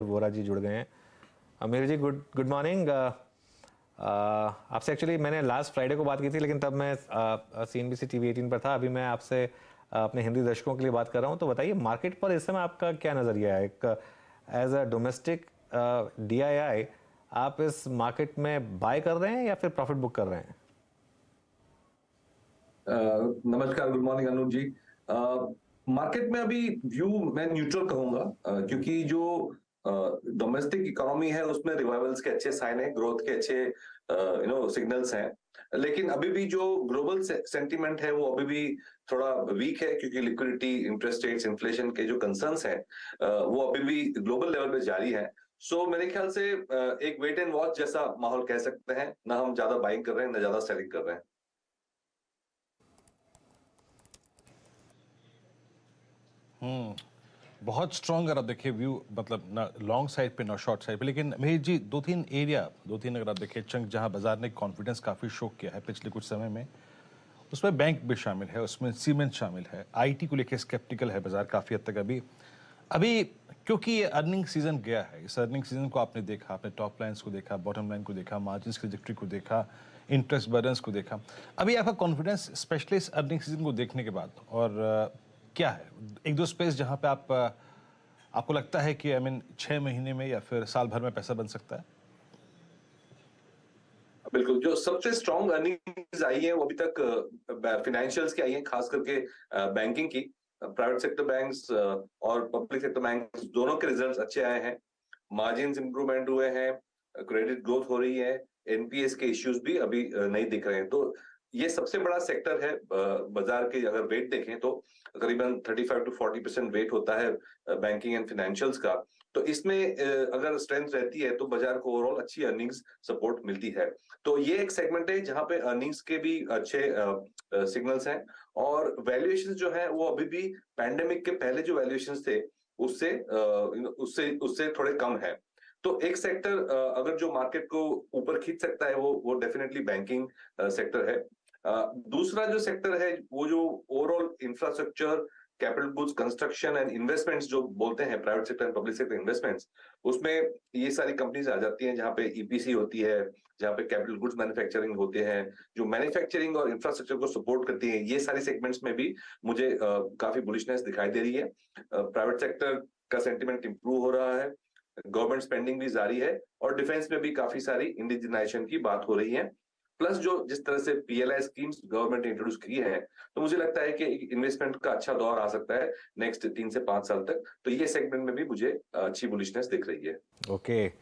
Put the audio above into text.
वोरा जी जुड़ गए हैं। अमीर जी गुड गुड मॉर्निंग। आपसे एक्चुअली मैंने लास्ट फ्राइडे को बात की थी, लेकिन तब मैं CNBC TV 18 पर था। अभी मैं आपसे अपने हिंदी दर्शकों के लिए बात कर रहा हूं। तो बताइए, मार्केट पर इस समय आपका क्या नज़रिया है? एक एज अ डोमेस्टिक DII आप इस मार्केट में बाय कर रहे हैं या फिर प्रॉफिट बुक कर रहे हैं? नमस्कार, गुड मॉर्निंग अनुज जी। मार्केट में अभी व्यू मैं न्यूट्रल कहूंगा, क्योंकि जो डोमेस्टिक इकोनॉमी है उसमें रिवाइवल्स के अच्छे साइन है, ग्रोथ के अच्छे सिग्नल्स हैं। लेकिन अभी भी जो ग्लोबल सेंटीमेंट है वो अभी भी थोड़ा वीक है, क्योंकि लिक्विडिटी, इंटरेस्ट रेट्स, इन्फ्लेशन के जो कंसर्न्स हैं वो अभी भी ग्लोबल लेवल पे जारी है। सो मेरे ख्याल से एक वेट एंड वॉच जैसा माहौल कह सकते हैं। ना हम ज्यादा बाइंग कर रहे हैं, ना ज्यादा सेलिंग कर रहे हैं। बहुत स्ट्रॉन्ग अगर आप देखिए व्यू, मतलब ना लॉन्ग साइड पे ना शॉर्ट साइड पे। लेकिन महेश जी, दो तीन अगर आप देखिए चंक जहां बाजार ने कॉन्फिडेंस काफी शो किया है पिछले कुछ समय में, उसमें बैंक भी शामिल है, उसमें सीमेंट शामिल है, आईटी को लेकर स्केप्टिकल है बाजार काफी हद तक अभी अभी क्योंकि ये अर्निंग सीजन गया है। इस अर्निंग सीजन को आपने देखा, आपने टॉप लाइन्स को देखा, बॉटम लाइन को देखा, मार्जिन की ट्रिजेक्टरी को देखा, इंटरेस्ट बर्डन्स को देखा। अभी आपका कॉन्फिडेंस स्पेशली इस अर्निंग सीजन को देखने के बाद, और क्या है एक दो स्पेस जहां पे आपको लगता है कि 6 महीने में या फिर साल भर में पैसा बन सकता है? बिल्कुल, जो सबसे स्ट्रॉन्ग अर्निंग्स आई है वो अभी तक फाइनेंशियल्स की आई है, खास करके बैंकिंग की। प्राइवेट सेक्टर बैंक्स और पब्लिक सेक्टर बैंक्स दोनों के रिजल्ट्स अच्छे आए हैं। मार्जिन्स इंप्रूवमेंट हुए हैं, क्रेडिट ग्रोथ हो रही है, एनपीएस के इश्यूज भी अभी नहीं दिख रहे हैं। तो ये सबसे बड़ा सेक्टर है बाजार के। अगर वेट देखें तो करीबन 35 to 40% वेट होता है बैंकिंग एंड फाइनेंशियल्स का। तो इसमें अगर स्ट्रेंथ रहती है तो बाजार को ओवरऑल अच्छी अर्निंग्स सपोर्ट मिलती है। तो ये एक सेगमेंट है जहां पे अर्निंग्स के भी अच्छे सिग्नल्स हैं। और वैल्यूएशन जो है वो अभी भी पैंडेमिक के पहले जो वैल्यूएशन थे उससे उससे उससे थोड़े कम है। तो एक सेक्टर अगर जो मार्केट को ऊपर खींच सकता है वो डेफिनेटली बैंकिंग सेक्टर है। दूसरा जो सेक्टर है वो जो overall infrastructure, capital goods, construction and investments जो बोलते हैं, private sector and public sector investments, उसमें ये सारी कंपनीज आ जाती हैं जहां पे ईपीसी होती है, जहां पे कैपिटल गुड्स मैन्युफैक्चरिंग होते हैं, जो मैन्युफैक्चरिंग और इंफ्रास्ट्रक्चर को सपोर्ट करती है। ये सारी सेगमेंट्स में भी मुझे काफी बुलिशनेस दिखाई दे रही है। प्राइवेट सेक्टर का सेंटिमेंट इंप्रूव हो रहा है, गवर्नमेंट स्पेंडिंग भी जारी है, और डिफेंस में भी काफी सारी इंडिजिनाइजेशन की बात हो रही है। प्लस जो जिस तरह से पीएलआई स्कीम्स गवर्नमेंट ने इंट्रोड्यूस की है, तो मुझे लगता है कि इन्वेस्टमेंट का अच्छा दौर आ सकता है नेक्स्ट 3 से 5 साल तक। तो ये सेगमेंट में भी मुझे अच्छी बुलिशनेस दिख रही है। ओके।